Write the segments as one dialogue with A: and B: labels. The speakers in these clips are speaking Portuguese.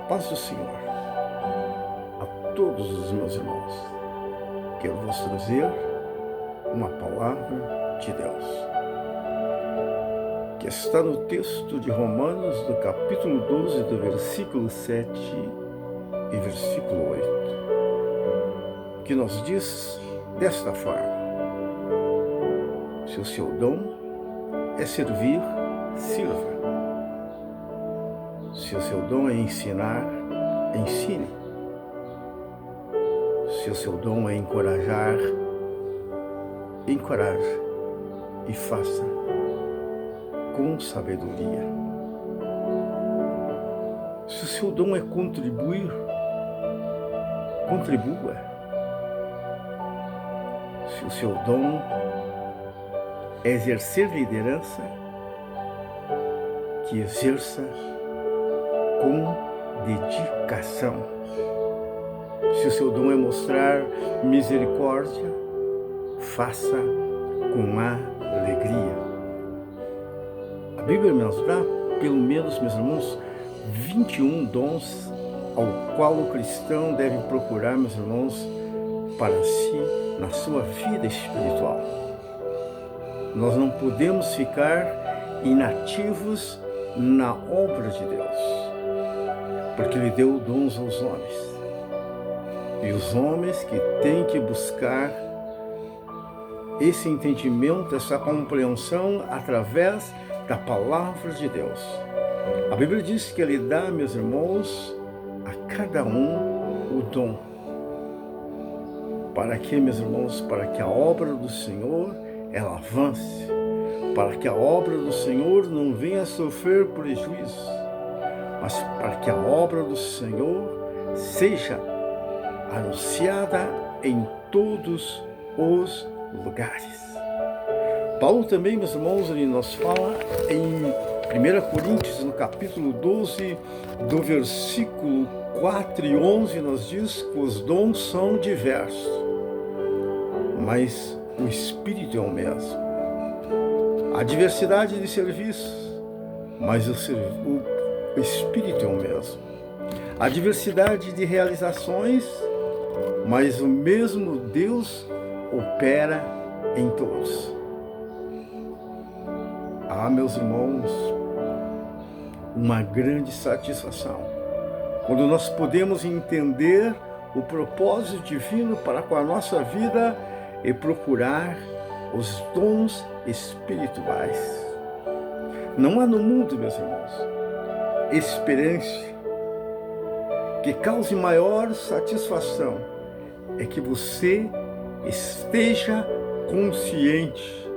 A: paz do Senhor a todos os meus irmãos. Quero vos trazer uma palavra de Deus, que está no texto de Romanos, do capítulo 12, do versículo 7 e versículo 8, que nos diz desta forma: se o seu dom é servir, sirva. Se o seu dom é ensinar, ensine. Se o seu dom é encorajar, encoraje e faça com sabedoria. Se o seu dom é contribuir, contribua. Se o seu dom é exercer liderança, que exerça com dedicação. Se o seu dom é mostrar misericórdia, faça com alegria. A Bíblia nos dá, pelo menos, meus irmãos, 21 dons ao qual o cristão deve procurar, meus irmãos, para si, na sua vida espiritual. Nós não podemos ficar inativos na obra de Deus, porque Ele deu dons aos homens. E os homens que têm que buscar esse entendimento, essa compreensão através da palavra de Deus. A Bíblia diz que Ele dá, meus irmãos, a cada um o dom. Para que, meus irmãos? Para que a obra do Senhor ela avance, para que a obra do Senhor não venha a sofrer prejuízo, mas para que a obra do Senhor seja anunciada em todos os lugares. Paulo também, meus irmãos, ele nos fala em 1 Coríntios, no capítulo 12, do versículo 4 e 11, nos diz que os dons são diversos, mas o Espírito é o mesmo. Há diversidade de serviços, mas o Espírito é o mesmo. Há diversidade de realizações, mas o mesmo Deus opera em todos. Ah, meus irmãos, uma grande satisfação quando nós podemos entender o propósito divino para com a nossa vida e procurar os dons espirituais. Não há no mundo, meus irmãos, experiência que cause maior satisfação é que você esteja consciente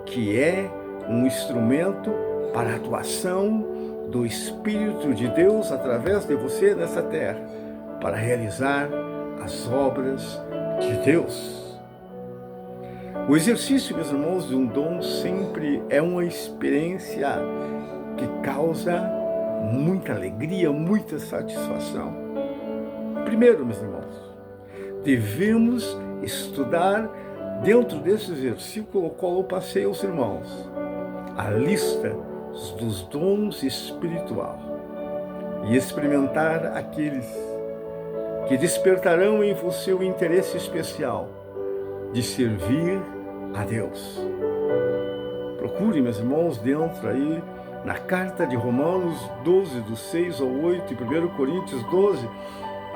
A: que é um instrumento para a atuação do Espírito de Deus através de você nessa terra, para realizar as obras de Deus. O exercício, meus irmãos, de um dom sempre é uma experiência que causa muita alegria, muita satisfação. Primeiro, meus irmãos, devemos estudar dentro desse versículo o qual eu passei aos irmãos, a lista dos dons espiritual, e experimentar aqueles que despertarão em você o interesse especial de servir a Deus. Procure, meus irmãos, dentro aí, na carta de Romanos 12, do 6 ao 8, e 1 Coríntios 12,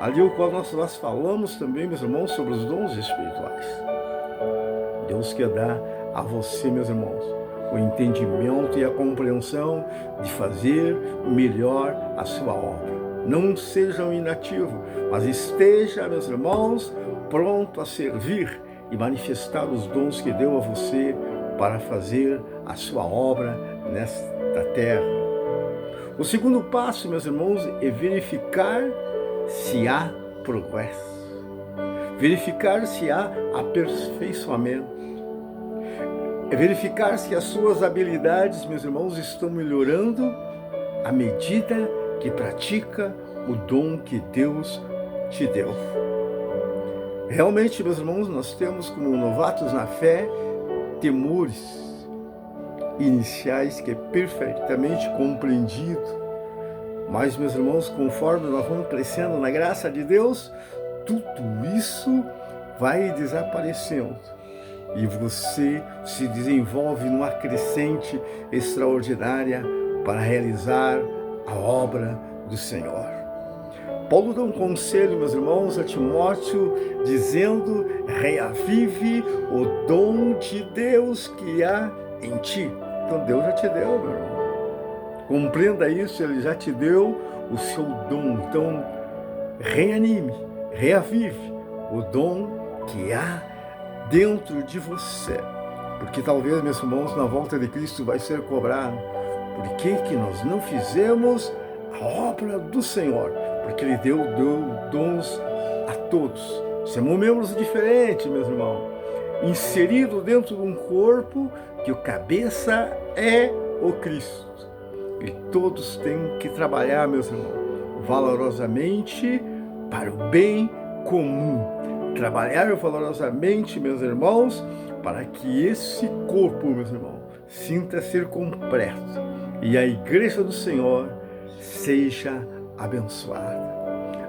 A: ali o qual nós falamos também, meus irmãos, sobre os dons espirituais. Deus quer dar a você, meus irmãos, o entendimento e a compreensão de fazer melhor a sua obra. Não seja um inativo, mas esteja, meus irmãos, pronto a servir e manifestar os dons que deu a você para fazer a sua obra nesta terra. O segundo passo, meus irmãos, é verificar se há progresso, verificar se há aperfeiçoamento, é verificar se as suas habilidades, meus irmãos, estão melhorando à medida que pratica o dom que Deus te deu. Realmente, meus irmãos, nós temos como novatos na fé temores iniciais que é perfeitamente compreendido Mas, meus irmãos, conforme nós vamos crescendo na graça de Deus, tudo isso vai desaparecendo. E você se desenvolve numa crescente extraordinária para realizar a obra do Senhor. Paulo dá um conselho, meus irmãos, a Timóteo, dizendo: reavive o dom de Deus que há em ti. Então Deus já te deu, meu irmão. Compreenda isso, Ele já te deu o seu dom. Então, reanime, reavive o dom que há dentro de você. Porque talvez, meus irmãos, na volta de Cristo vai ser cobrado. Por que nós não fizemos a obra do Senhor? Porque Ele deu dons a todos. Somos membros diferentes, meus irmãos. Inserido dentro de um corpo que o cabeça é o Cristo. E todos têm que trabalhar, meus irmãos, valorosamente para o bem comum. Trabalhar valorosamente, meus irmãos, para que esse corpo, meus irmãos, sinta ser completo e a igreja do Senhor seja abençoada.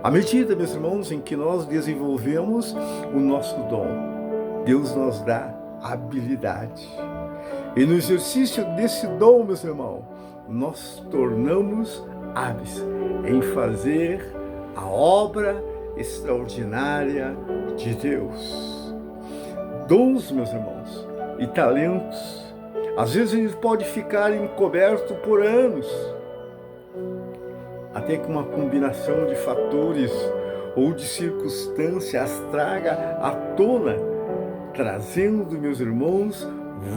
A: À medida, meus irmãos, em que nós desenvolvemos o nosso dom, Deus nos dá habilidade. E no exercício desse dom, meus irmãos, nós tornamos hábeis em fazer a obra extraordinária de Deus. Dons, meus irmãos, e talentos, às vezes ele pode ficar encoberto por anos, até que uma combinação de fatores ou de circunstâncias traga à tona, trazendo, meus irmãos,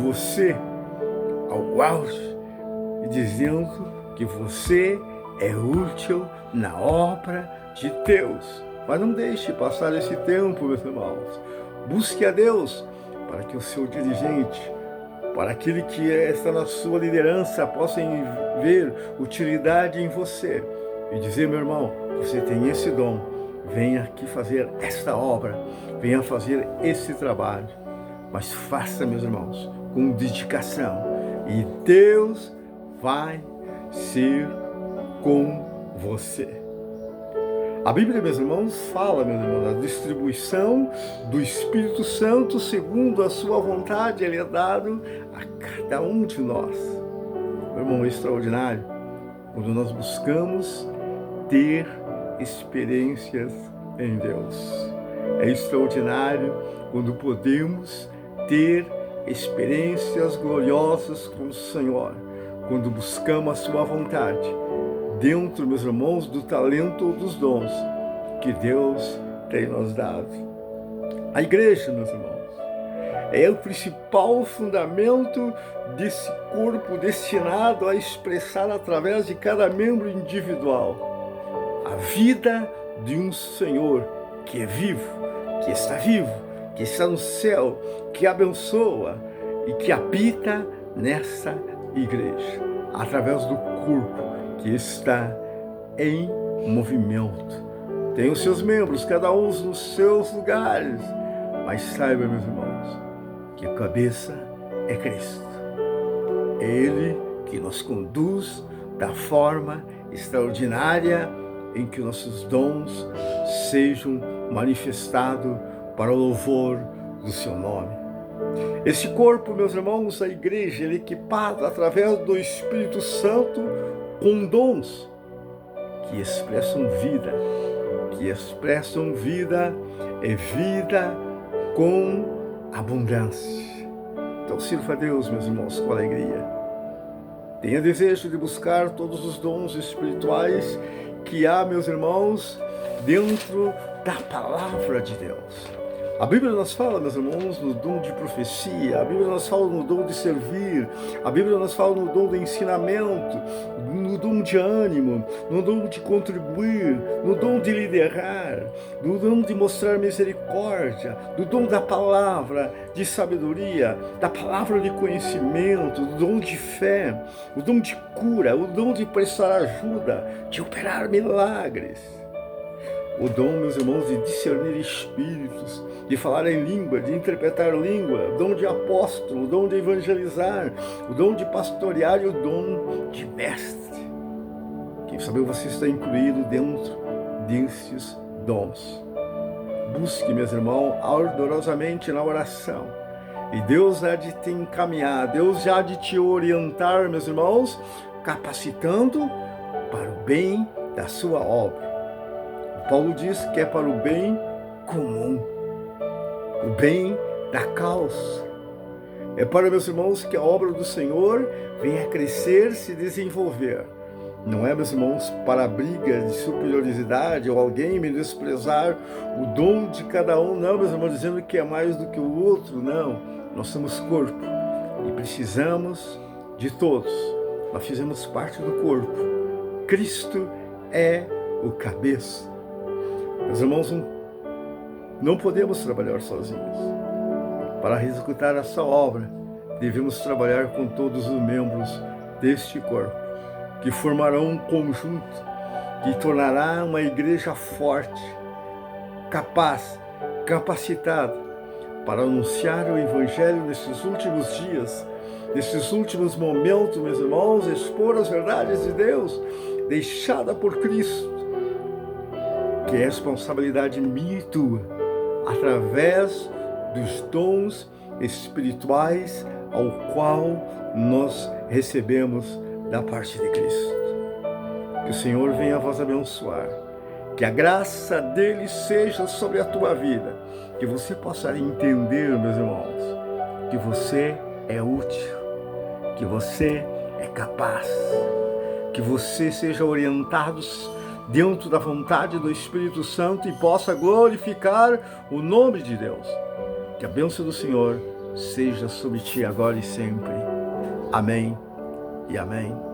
A: você ao auge e dizendo que você é útil na obra de Deus. Mas não deixe passar esse tempo, meus irmãos. Busque a Deus para que o seu dirigente, para aquele que está na sua liderança, possa ver utilidade em você e dizer: meu irmão, você tem esse dom, venha aqui fazer esta obra, venha fazer esse trabalho. Mas faça, meus irmãos, com dedicação, e Deus vai ser com você. A Bíblia, meus irmãos, fala, meus irmãos, da distribuição do Espírito Santo segundo a sua vontade. Ele é dado a cada um de nós. Meu irmão, é extraordinário quando nós buscamos ter experiências em Deus. É extraordinário quando podemos ter experiências gloriosas com o Senhor, quando buscamos a sua vontade, dentro, meus irmãos, do talento ou dos dons que Deus tem nos dado. A igreja, meus irmãos, é o principal fundamento desse corpo destinado a expressar através de cada membro individual a vida de um Senhor que é vivo, que está no céu, que abençoa e que habita nessa igreja, através do corpo que está em movimento. Tem os seus membros, cada um nos seus lugares, mas saiba, meus irmãos, que a cabeça é Cristo. É Ele que nos conduz da forma extraordinária em que nossos dons sejam manifestados para o louvor do seu nome. Esse corpo, meus irmãos, a igreja, ele é equipado através do Espírito Santo com dons que expressam vida e vida com abundância. Então sirva a Deus, meus irmãos, com alegria. Tenha desejo de buscar todos os dons espirituais que há, meus irmãos, dentro da palavra de Deus. A Bíblia nos fala, meus irmãos, no dom de profecia, a Bíblia nos fala no dom de servir, a Bíblia nos fala no dom do ensinamento, no dom de ânimo, no dom de contribuir, no dom de liderar, no dom de mostrar misericórdia, no dom da palavra de sabedoria, da palavra de conhecimento, do dom de fé, o dom de cura, o dom de prestar ajuda, de operar milagres. O dom, meus irmãos, de discernir espíritos, de falar em língua, de interpretar língua, o dom de apóstolo, o dom de evangelizar, o dom de pastorear e o dom de mestre, que saber você está incluído dentro desses dons. Busque, meus irmãos, ardorosamente na oração. E Deus há de te encaminhar, Deus já há de te orientar, meus irmãos, capacitando para o bem da sua obra. Paulo diz que é para o bem comum, o bem da causa. É para, meus irmãos, que a obra do Senhor venha crescer, se desenvolver. Não é, meus irmãos, para a briga de superioridade ou alguém menosprezar o dom de cada um. Não, meus irmãos, dizendo que é mais do que o outro. Não, nós somos corpo e precisamos de todos. Nós fizemos parte do corpo. Cristo é o cabeça. Meus irmãos, não podemos trabalhar sozinhos. Para executar essa obra, devemos trabalhar com todos os membros deste corpo, que formarão um conjunto que tornará uma igreja forte, capaz, capacitada para anunciar o Evangelho nesses últimos dias, nesses últimos momentos, meus irmãos, expor as verdades de Deus, deixada por Cristo, que é responsabilidade minha e tua, através dos dons espirituais ao qual nós recebemos da parte de Cristo. Que o Senhor venha a vos abençoar, que a graça dele seja sobre a tua vida, que você possa entender, meus irmãos, que você é útil, que você é capaz, que você seja orientado dentro da vontade do Espírito Santo e possa glorificar o nome de Deus. Que a bênção do Senhor seja sobre ti agora e sempre. Amém e amém.